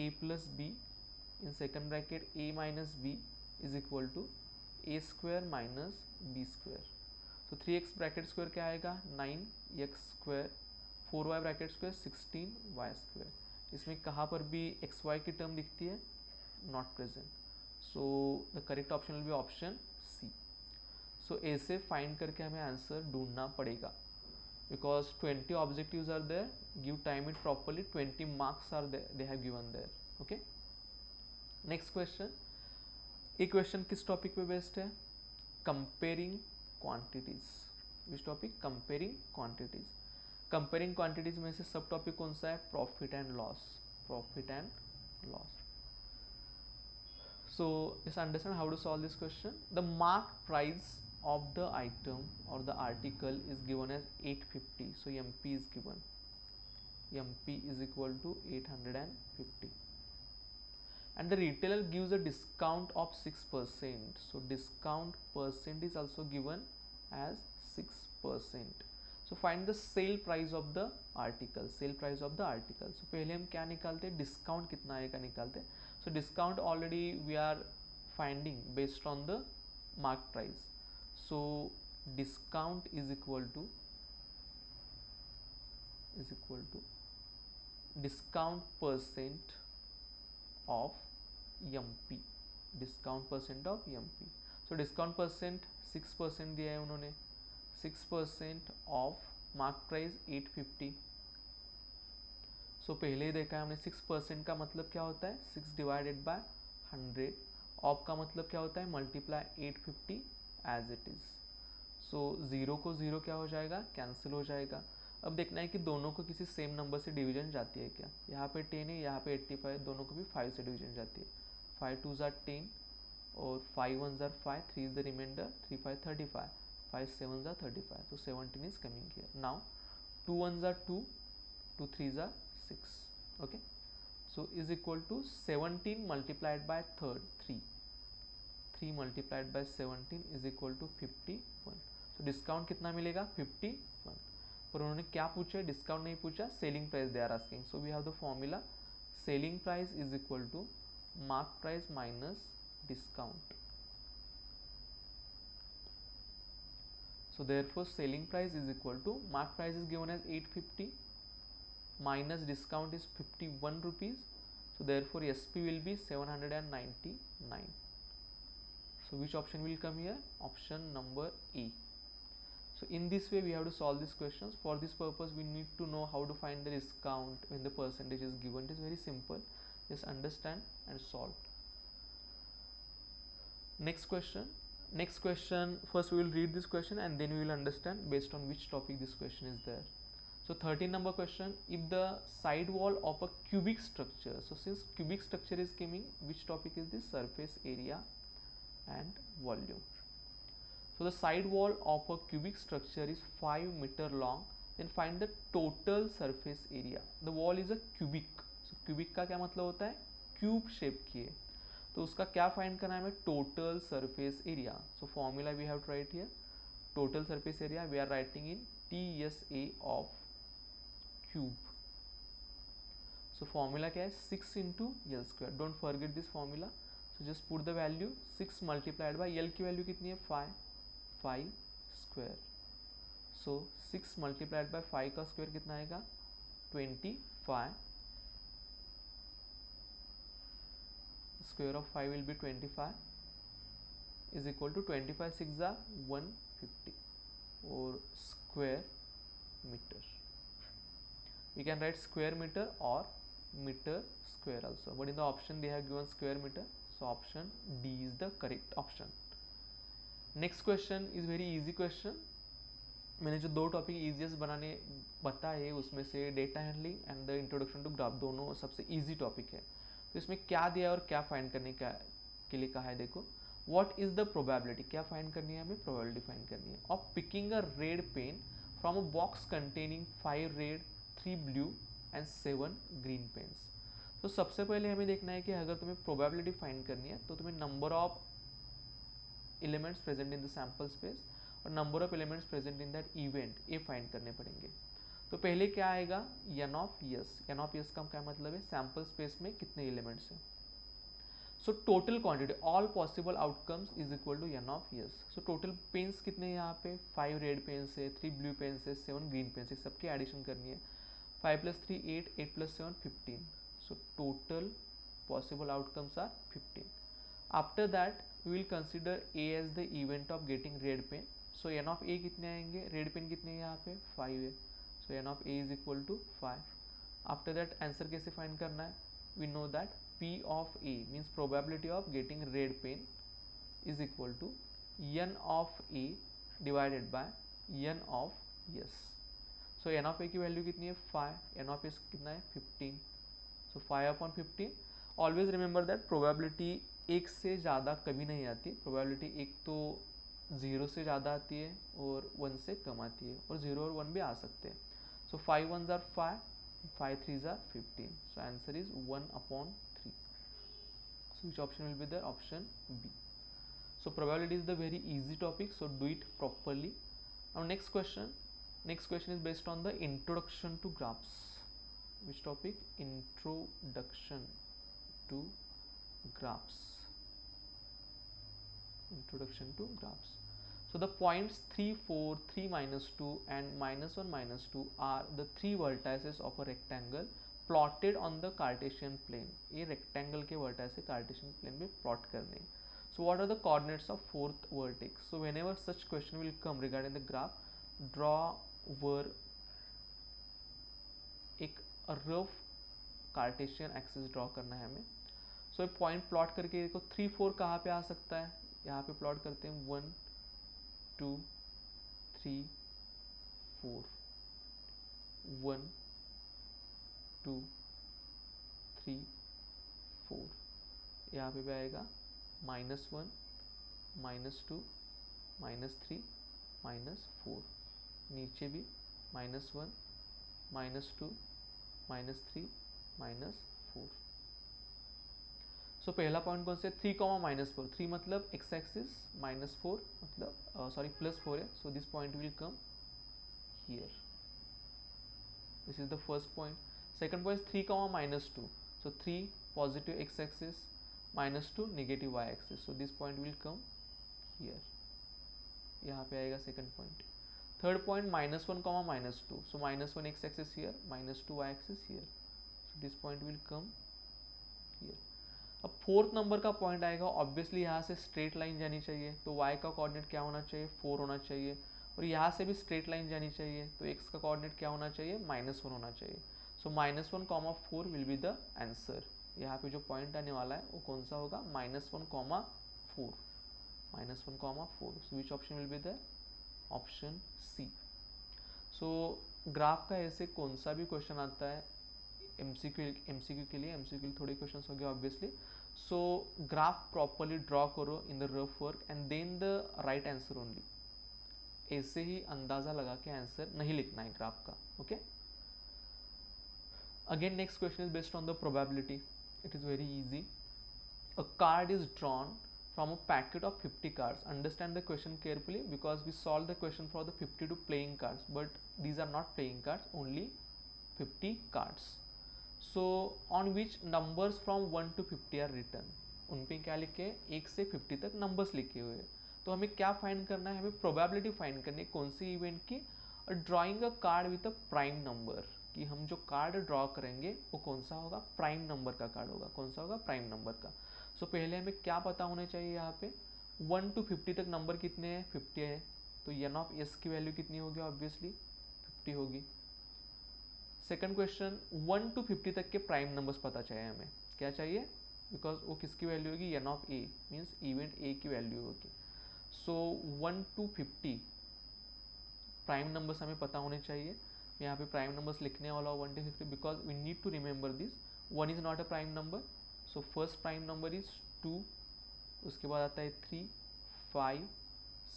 a plus b in second bracket a minus b is equal to a square minus b square. तो 3x bracket square क्या आएगा 9x square, 4y bracket square 16y square. इसमें कहाँ पर भी xy की term दिखती है, not present, so the correct option will be option C. So A से फाइंड करके हमें आंसर ढूंढना पड़ेगा, because 20 objectives are there, give time it properly, 20 marks are there, they have given there. Okay, next question. ये question किस topic पे based है, comparing quantities. Which topic, comparing quantities. Comparing quantities में से सब टॉपिक कौन सा है, profit and loss, profit and loss. So just understand how to solve this question. The marked price of the item or the article is given as 850. So MP is given. MP is equal to 850. And the retailer gives a discount of 6%. So discount percent is also given as 6%. So find the sale price of the article, sale price of the article. So पहले हम क्या निकालते हैं, discount कितना आएगा निकालते हैं. So discount already we are finding based on the mark price. So discount is equal to discount percent of MP, discount percent of MP. So discount percent 6% दिया है उन्होंने, 6% ऑफ मार्क प्राइस 850. सो पहले ही देखा है हमने 6% का मतलब क्या होता है, 6 डिवाइडेड बाय 100. ऑफ का मतलब क्या होता है, multiply 850 as it is. So zero को जीरो क्या हो जाएगा, कैंसिल हो जाएगा. अब देखना है कि दोनों को किसी सेम नंबर से डिवीजन जाती है क्या. यहाँ पे 10 है, यहाँ पे 85, दोनों को भी 5 से डिवीजन जाती है. 5 2 ज़ार 10 और 5 1 ज़ार 5, 3 इज द रिमाइंडर, 3 5 35, 5 7 ज़ार 35. So 17 is coming here. Now 2 1 ज़ार 2, 2 3 ज़ार 6. Okay. So is equal to 17 multiplied by 3. 3 multiplied by 17 is equal to 51. So discount कितना मिलेगा, 51. पर उन्होंने क्या पूछा है, डिस्काउंट नहीं पूछा, selling price they are asking. So we have the formula, selling price is equal to mark price minus discount. So therefore selling price is equal to, mark price is given as 850 minus discount is 51 rupees. So therefore SP will be 799. So which option will come here, option number A. So in this way we have to solve these questions. For this purpose we need to know how to find the discount when the percentage is given. It is very simple, just understand and solve. Next question. First we will read this question and then we will understand based on which topic this question is there. So 13 number question, if the side wall of a cubic structure, so since cubic structure is coming, which topic is this, surface area and volume. So the side wall of a cubic structure is 5 meter long, then find the total surface area. The wall is a cubic. So cubic का क्या मतलब होता है, cube shape की है, तो उसका क्या फाइंड करना है हमें, total surface area. So formula we have to write here, total surface area we are writing in TSA of cube. So formula क्या है, 6 इंटू L square. Don't forget this formula. So just put the value 6 multiplied by L की value कितनी है 5 square. So 6 multiplied by 5 का square कितना आएगा 25. Square of 5 will be 25 is equal to 25 6 are 150 or square meter. We can write square meter or meter square also, but in the option they have given square meter, so option D is the correct option. Next question is very easy question. मैंने जो दो topic easiest बनाने बताए उसमें से data handling and the introduction to graph दोनों सबसे easy topic है. तो इसमें क्या दिया और क्या फाइंड करने का के लिए कहा है, देखो व्हाट इज द प्रोबेबिलिटी, क्या फाइंड करनी है हमें, प्रोबेबिलिटी फाइंड करनी है of picking a red pen from a box containing 5 red 3 blue and 7 green pens. तो सबसे पहले हमें देखना है कि अगर तुम्हें प्रोबेबिलिटी फाइंड करनी है तो तुम्हें number of elements present in the sample space और number of elements present in that event, ये फाइंड करने पड़ेंगे. तो पहले क्या आएगा, n of S. N of S का क्या मतलब है, सैम्पल स्पेस में कितने एलिमेंट्स हैं. So total quantity all possible outcomes is equal to n of S. So total pens कितने हैं यहाँ पे, 5 रेड पेन्स है, 3 ब्लू पेन्स है, 7 ग्रीन पेन्स है, सबकी एडिशन करनी है. 5 + 3 8, 8 + 7 15. So total possible outcomes are 15. After that we will consider A as the event of getting red pen. So n of A कितने आएंगे, रेड पेन कितने हैं यहाँ पे 5 है. So n of A is equal to 5. After that answer कैसे find करना है, we know that P of A means probability of getting red pen is equal to n of A divided by n of yes. So n of A की value कितनी है 5, N of S कितना है 15. सो 5/15. Always remember that probability एक से ज़्यादा कभी नहीं आती. प्रोबेबिलिटी एक तो 0 से ज़्यादा आती है और 1 से कम आती है, और 0 और 1 भी आ सकते हैं. सो 5 1s are 5, 5 3s are 15. So answer is 1/3. So which option will be there? Option B. So probability is the very easy topic, so do it properly. Now next question. Next question is based on the introduction to graphs. Which topic? Introduction to graphs. Introduction to graphs. So the points 3 4, 3 -2 and -1 -2 are the 3 vertices of a rectangle plotted on the Cartesian plane. ये rectangle के vertices Cartesian plane में plot करने. So what are the coordinates of fourth vertex? So whenever such question will come regarding the graph, draw over एक rough Cartesian axis draw करना है हमें. सो एक point plot करके देखो 3 4 कहाँ पे आ सकता है, यहाँ पे प्लॉट करते हैं 1 2 3 4, 1 2 3 4. यहाँ पे भी आएगा -1 -2 -3 -4. नीचे भी -1 -2 -3 -4. सो पहला पॉइंट कौन से 3 -4. 3 मतलब एक्स एक्सिस, -4 मतलब सॉरी +4 है. So this point will come here. This is the first point. Second point 3 -2. So 3 positive x axis, -2 negative y axis. So this point will come here. यहाँ पे आएगा second point. Third point -1 -2. So -1 x axis here, -2 y axis here. So this point will come here. अब fourth number का point आएगा, obviously यहाँ से straight line जानी चाहिए, तो y का कोऑर्डिनेट क्या होना चाहिए 4 होना चाहिए. और यहाँ से भी स्ट्रेट लाइन जानी चाहिए, तो x का कोऑर्डिनेट क्या होना चाहिए -1 होना चाहिए. सो -1, 4 विल बी द आंसर. यहाँ पे जो पॉइंट आने वाला है वो कौन सा होगा -1, 4. -1, 4. So which option will be the option C. So graph का ऐसे कौन सा भी क्वेश्चन आता है एमसीक्यू के लिए, एमसीक्यू थोड़े क्वेश्चन हो गए obviously. So graph properly draw करो in the rough work and then the right answer only. ऐसे ही अंदाजा लगा के आंसर नहीं लिखना है ग्राफ का. Okay. Again next question is based on the probability. It is very easy. A card is drawn from a packet of 50 cards. Understand the question carefully because we solved the question for the 52 playing cards, but these are not playing cards, only 50 cards. So on which numbers from 1 to 50 are written. उन पे क्या लिखे हैं 1 से 50 तक numbers लिखे हुए हैं. तो हमें क्या फाइंड करना है, हमें प्रोबेबिलिटी फाइंड करनी है कौन सी इवेंट की, drawing a card with a prime number. कि हम जो कार्ड ड्रॉ करेंगे वो कौन सा होगा, प्राइम नंबर का कार्ड होगा. कौन सा होगा, प्राइम नंबर का. सो पहले हमें क्या पता होना चाहिए यहाँ पे 1 to 50 तक नंबर कितने हैं 50 है. तो एन ऑफ एस की वैल्यू कितनी होगी, ऑब्वियसली 50 होगी. सेकंड क्वेश्चन 1 to 50 तक के प्राइम नंबर्स पता चाहिए हमें. क्या चाहिए, बिकॉज वो किसकी वैल्यू होगी, n of A means event A की वैल्यू होगी. सो 1 to 50 प्राइम नंबर्स हमें पता होने चाहिए. मैं यहाँ पे प्राइम नंबर्स लिखने वाला हूँ 1 to 50 because we need to remember this. 1 is not a prime number. So first prime number is 2. उसके बाद आता है 3 5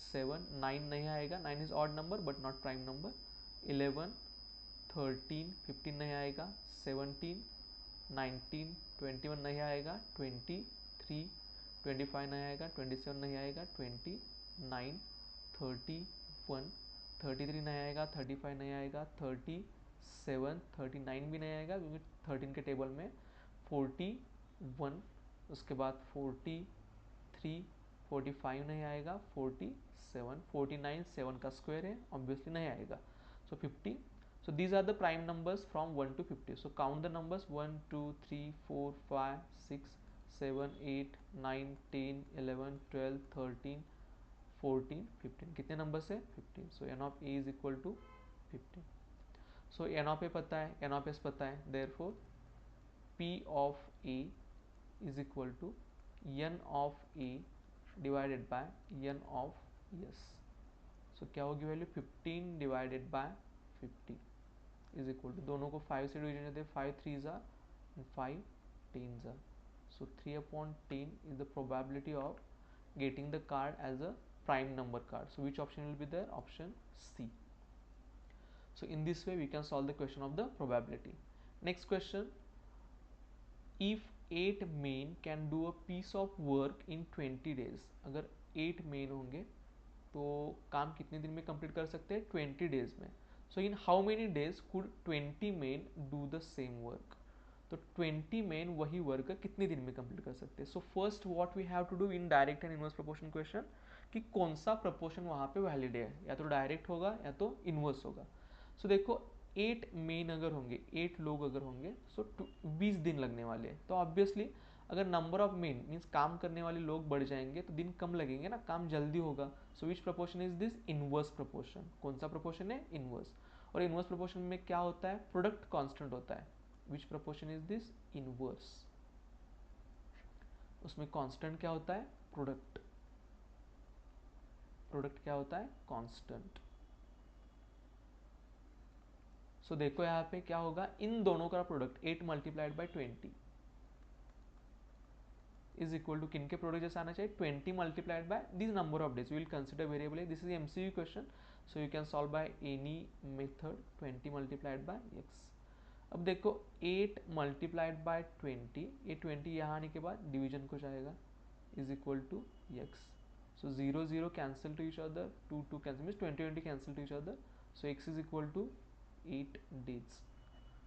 7 9 नहीं आएगा, 9 is odd number but not prime number. 11 13 15 नहीं आएगा. 17 19 21 नहीं आएगा. 23 25 नहीं आएगा. 27 नहीं आएगा. 29 31 33 नहीं आएगा. 35 नहीं आएगा. 37 39 भी नहीं आएगा क्योंकि 13 के टेबल में 41 उसके बाद 43, 45 नहीं आएगा, 47, 49 7 का स्क्वायर है, ऑब्वियसली नहीं आएगा. सो 50. So these are the prime numbers from 1 to 50. So count the numbers 1, 2, 3, 4, 5, 6, 7, 8, 9, 10, 11, 12, 13, 14, 15. कितने नंबर्स है? 15. So n of a is equal to 15. So n of a पता है, n of s पता है. Therefore p of a is equal to n of a divided by n of s. So क्या होगी value? 15 divided by 50 is equal to, दोनों को 5 से division देते हैं, 5 3 ज़ा and 5 10 ज़ा. So 3/10 is the probability of getting the card as a prime number card. So which option will be there? Option C. So in this way we can solve the question of the probability. Next question, if 8 men can do a piece of work in 20 days. अगर 8 men होंगे तो काम कितने दिन में complete कर सकते हैं? 20 डेज में. So in how many days could 20 men do the same work? तो 20 मेन वही वर्क कितने दिन में कंप्लीट कर सकते हैं? So first what we have to do in direct and inverse proportion question, कि कौन सा प्रोपोर्शन वहां पे वैलिड है, या तो डायरेक्ट होगा या तो इनवर्स होगा. सो देखो 8 मेन अगर होंगे, 8 लोग अगर होंगे, सो 20 दिन लगने वाले हैं. तो ऑब्वियसली अगर नंबर ऑफ मेन मीन्स काम करने वाले लोग बढ़ जाएंगे तो दिन कम लगेंगे ना, काम जल्दी होगा. So which proportion is this? Inverse proportion. कौन सा प्रोपोर्शन है? इनवर्स. और इनवर्स प्रोपोर्शन में क्या होता है? प्रोडक्ट कांस्टेंट होता है. विच प्रोपोर्शन इज दिस? इनवर्स. उसमें कांस्टेंट क्या होता है? प्रोडक्ट. प्रोडक्ट क्या होता है? कांस्टेंट. सो देखो यहाँ पे क्या होगा, इन दोनों का product 8 multiplied by 20 is equal to, किनके प्रोडक्ट जैसा आना चाहिए? 20 multiplied by this number of days. We will consider variable है. This is MCQ question, so you can solve by any method. 20 multiplied by x. अब देखो 8 multiplied by 20, ये 20 यहाँ आने के बाद डिवीजन को जाएगा, इज इक्वल टू x. सो 0 0 cancel to each other, 2 2 cancel, means 20 20 cancel to each other. So x is equal to 8 days.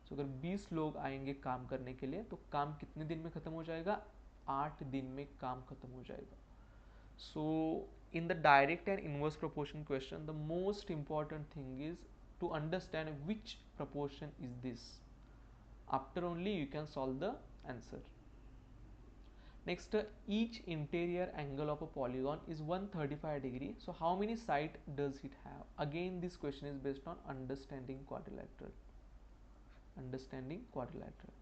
So अगर 20 लोग आएंगे काम करने के लिए तो काम कितने दिन में खत्म हो जाएगा? 8 दिन में काम खत्म हो जाएगा. So in the direct and inverse proportion question, the most important thing is to understand which proportion is this. After only you can solve the answer. Next, each interior angle of a polygon is 135 degree. So how many sides does it have? Again, this question is based on understanding quadrilateral. Understanding quadrilateral.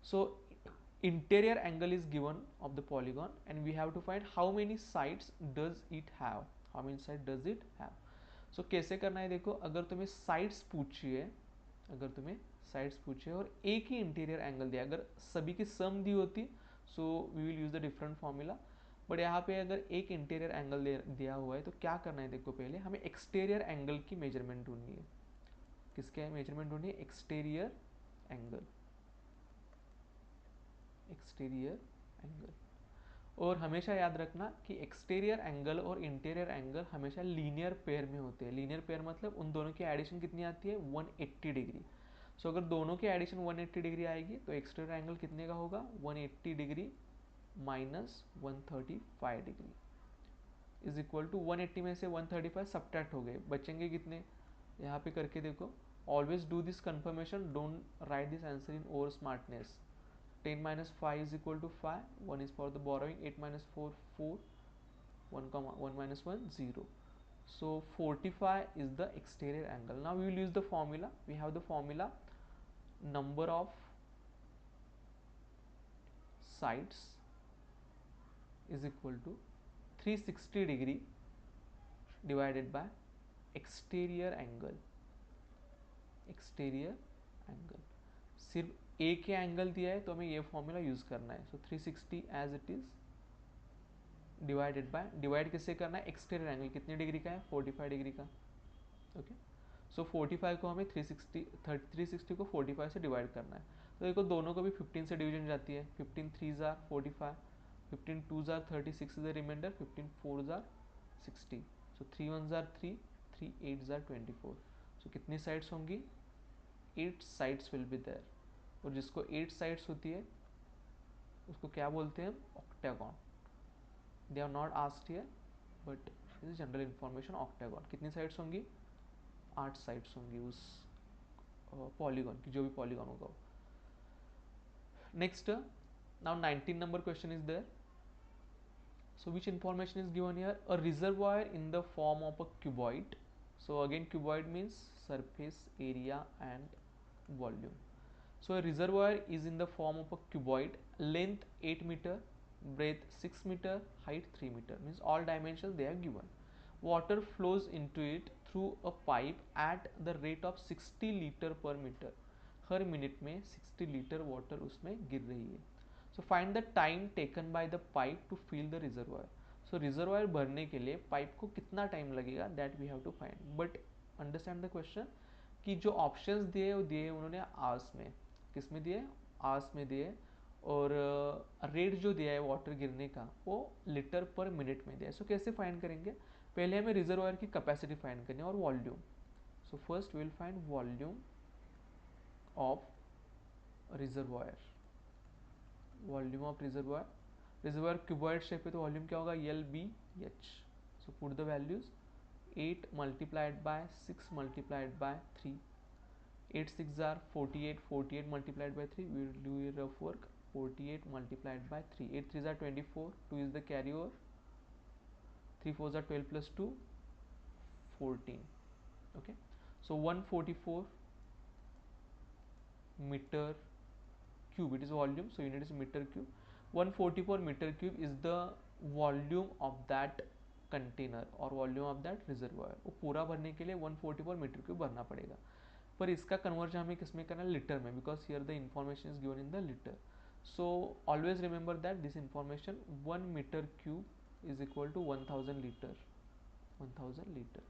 So interior angle is given of the polygon and we have to find how many sides does it have. How many sides does it have? So कैसे करना है? देखो अगर तुम्हें sides पूछिए, अगर तुम्हें sides पूछिए और एक ही इंटीरियर एंगल दिया, अगर सभी की सम दी होती so we will use the different formula. But यहाँ पे अगर एक इंटीरियर एंगल दिया हुआ है तो क्या करना है? देखो पहले हमें एक्सटीरियर एंगल की मेजरमेंट ढूंढनी है. किसके मेजरमेंट ढूंढनी है? Exterior angle. Exterior angle. और हमेशा याद रखना कि एक्सटीरियर एंगल और इंटीरियर एंगल हमेशा लीनियर पेयर में होते हैं. लीनियर पेयर मतलब उन दोनों की एडिशन कितनी आती है? 180 डिग्री. सो अगर दोनों की एडिशन 180 डिग्री आएगी तो एक्सटीरियर एंगल कितने का होगा? 180 degree minus 135 degree is equal to 180 में से 135 सब्ट्रैक्ट हो गए, बचेंगे कितने? यहाँ पे करके देखो. Always do this confirmation, don't write this answer in over smartness. 10 minus 5 is equal to 5. 1 is for the borrowing. 8 minus 4, 4. 1 minus 1, 0. So 45 is the exterior angle. Now we will use the formula. We have the formula, number of sides is equal to 360 degree divided by exterior angle. Exterior angle. सिर्फ एक ही angle दिया है तो हमें ये formula use करना है. So 360 as it is divided by, divide किससे करना है? एक्सटीरियर एंगल कितने डिग्री का है? 45 डिग्री का. ओके. सो 45 को हमें 360 को 45 से डिवाइड करना है. तो देखो दोनों को भी 15 से डिवीजन जाती है. 15 3 जार 45, 15 2 जार 36 इज द रिमाइंडर, 15 4 जार 60. सो 3 1 जार 3, 3 8 जार 24. सो कितनी साइड्स होंगी? 8 साइड्स विल बी देयर. और जिसको 8 साइड्स होती है उसको क्या बोलते हैं, octagon. They are not asked here but this is general information. Octagon कितनी साइड्स होंगी, 8 साइड्स होंगी उस पॉलीगॉन की, जो भी पॉलीगॉन होगा. Next, now 19 number question is there. So which information is given here? A reservoir in the form of a cuboid. So again cuboid means surface area and volume. So a reservoir is in the form of a cuboid, length 8 meter, breadth 6 meter, height 3 meter, means all dimensions they are given. Water flows into it through a pipe at the rate of 60 liter per meter. हर minute में 60 litre water उसमें गिर रही है. So find the time taken by the pipe to fill the reservoir. So reservoir भरने के लिए pipe को कितना टाइम लगेगा, that we have to find. But understand the question कि जो ऑप्शंस दिए वो दिए उन्होंने आवर्स में. किस में दिए, आवर्स में दिए. और रेट जो दिया है वाटर गिरने का वो लीटर पर मिनट में दिया है. सो कैसे फाइंड करेंगे, पहले हमें रिजर्वायर की कैपेसिटी फाइंड करनी है और volume. So first will find volume of reservoir. Volume of reservoir, reservoir cuboid shape है तो वॉल्यूम क्या होगा, L B H. So put the values. 8 multiplied by 6 multiplied by 3. 8 6 are 48, 48 multiplied by 3, we will do a rough work. 48 multiplied by 3, 8 3 are 24, 2 is the carry over, 3 4s are 12 plus 2 14. Okay, so 144 meter cube, it is volume, so unit is meter cube. 144 meter cube is the volume of that container और volume of that reservoir. वो पूरा भरने के लिए 144 metre cube भरना पड़ेगा. पर इसका कन्वर्जन हमें किस में करना है, लीटर में, because here the information is given in the litre. So always remember that this information, 1 metre cube is equal to 1000 litre. 1000 litre.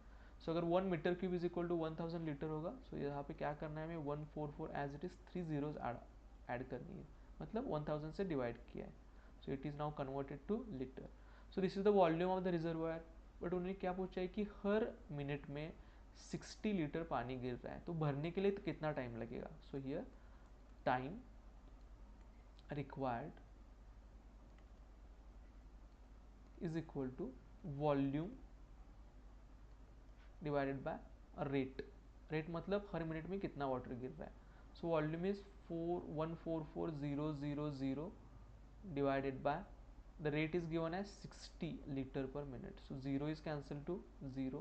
So अगर 1 metre cube is equal to 1000 litre होगा, so यहाँ पे क्या करना है हमें, 144 as it is 3 zeros add करनी है, मतलब 1000 से डिवाइड किया है. So it is now converted to litre. So this is the volume of the reservoir. But उन्होंने क्या पूछा है कि हर मिनट में 60 लीटर पानी गिर रहा है, तो भरने के लिए तो कितना टाइम लगेगा. So here time required is equal to volume divided by rate. Rate मतलब हर मिनट में कितना वाटर गिर रहा है. So volume is 144,000 divided by the rate is given as 60 liter per minute. So 0 is cancelled to 0,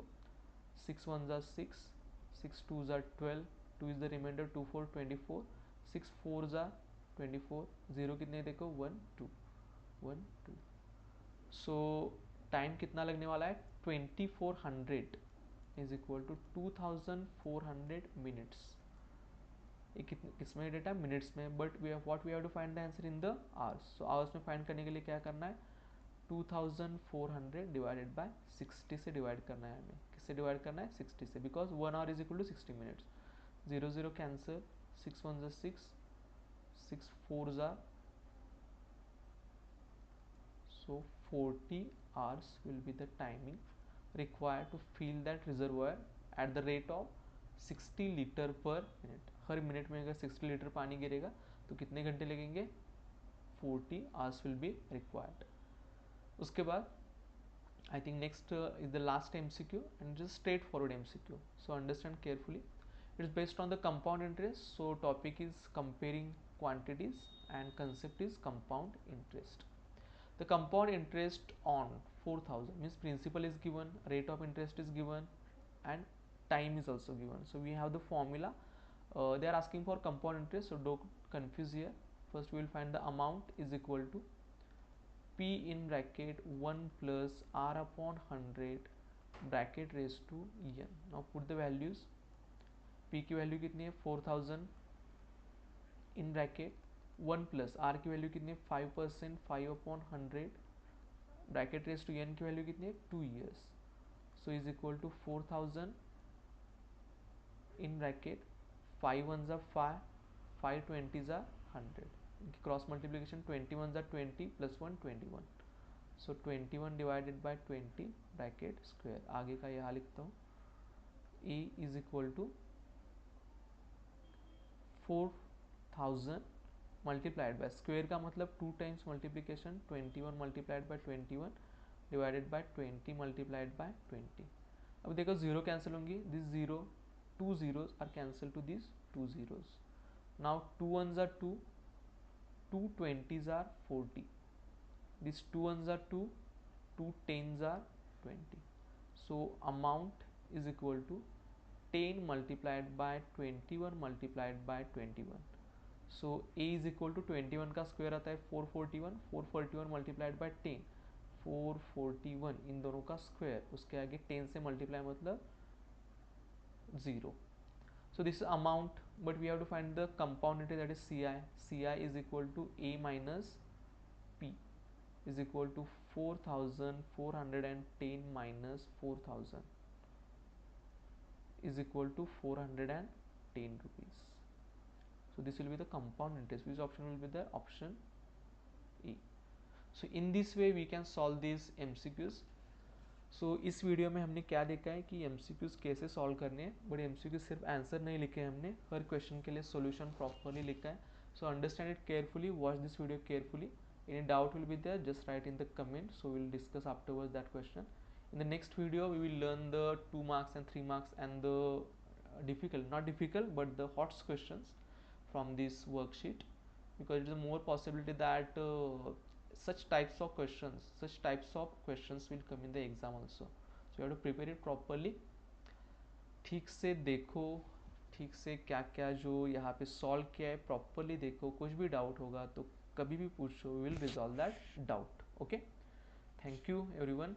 6 ones are 6, 6 twos are 12, 2 is the remainder, 2 4 24, 6 fours are 24, 0 कितने देखो 1 2 1 2. सो time कितना लगने वाला है, 2400 इज इक्वल टू 2400 मिनट्स. ये कितने किसमें data, minutes में, but we what we have to find the answer in the hours. So hours में फाइंड करने के लिए क्या करना है, 2400 डिवाइडेड बाय 60 से डिवाइड करना है हमें. किससे डिवाइड करना है, 60 से, because 1 hour is equal to 60 minutes. 0 0 cancel, 6 1 6, 6 4 are, so 40 hours will be the timing required to fill that reservoir at the rate of 60 litre पर मिनट. हर मिनट में अगर 60 लीटर पानी गिरेगा तो कितने घंटे लगेंगे, 40 hours will be required. उसके बाद I think next is the last MCQ and just straightforward MCQ. So understand carefully. It is based on the compound interest. So topic is comparing quantities and concept is compound interest. The compound interest on 4000 means principal is given, rate of interest is given, and time is also given. So we have the formula. They are asking for compound interest, so don't confuse here. First we will find the amount is equal to P in bracket 1 plus R upon 100 bracket raised to n. Now put the values. P की value कितनी है 4000 in bracket 1 plus R की value कितनी है 5%, 5 upon 100 bracket raise to n की value कितनी है 2 years. So is equal to 4000 in bracket 5 ones are 5, 5 20s are 100. इनकी cross multiplication 20 ones are 20 plus 1 21. सो 21 डिवाइडेड बाय 20 ब्रैकेट स्क्वायर. आगे का यहाँ लिखता हूँ, A is equal to 4000 multiplied by, square का मतलब 2 times multiplication, 21 multiplied by 21 divided by 20 multiplied by 20. अब देखो जीरो कैंसिल होंगी, this zero, 2 zeros are cancel to this 2 zeros. Now 2 ones are 2, 2 20s are 40, these 2 ones are 2, 2 10s are 20. So amount is equal to 10 multiplied by 21 multiplied by 21. So a is equal to 21 का square आता है 441, 441 multiplied by 10, 441 इन दोनों का square, उसके आगे 10 से multiply मतलब 0. So this is amount, but we have to find the compound entity, that is CI. CI is equal to A minus P is equal to 4410 minus 4000 is equal to 410 rupees. So this will be the compound interest. Which option will be there? Option E. So in this way we can solve these MCQs. सो इस video में हमने क्या देखा है कि MCQs कैसे solve करने हैं, बट MCQ सिर्फ आंसर नहीं लिखे हैं, हमने हर क्वेश्चन के लिए सॉल्यूशन प्रॉपरली लिखा है. So understand it carefully, watch this video carefully. Any doubt will be there, just write in the comment, so will discuss afterwards that question. In the next video we will learn the 2 marks and 3 marks and the difficult, not difficult but the hot questions from this worksheet, because it is a more possibility that such types of questions will come in the exam also. So you have to prepare it properly. ठीक से देखो, ठीक से क्या क्या जो यहाँ पे सॉल्व किया है प्रॉपरली देखो. कुछ भी डाउट होगा तो कभी भी पूछो, we will resolve that doubt. Okay, thank you everyone.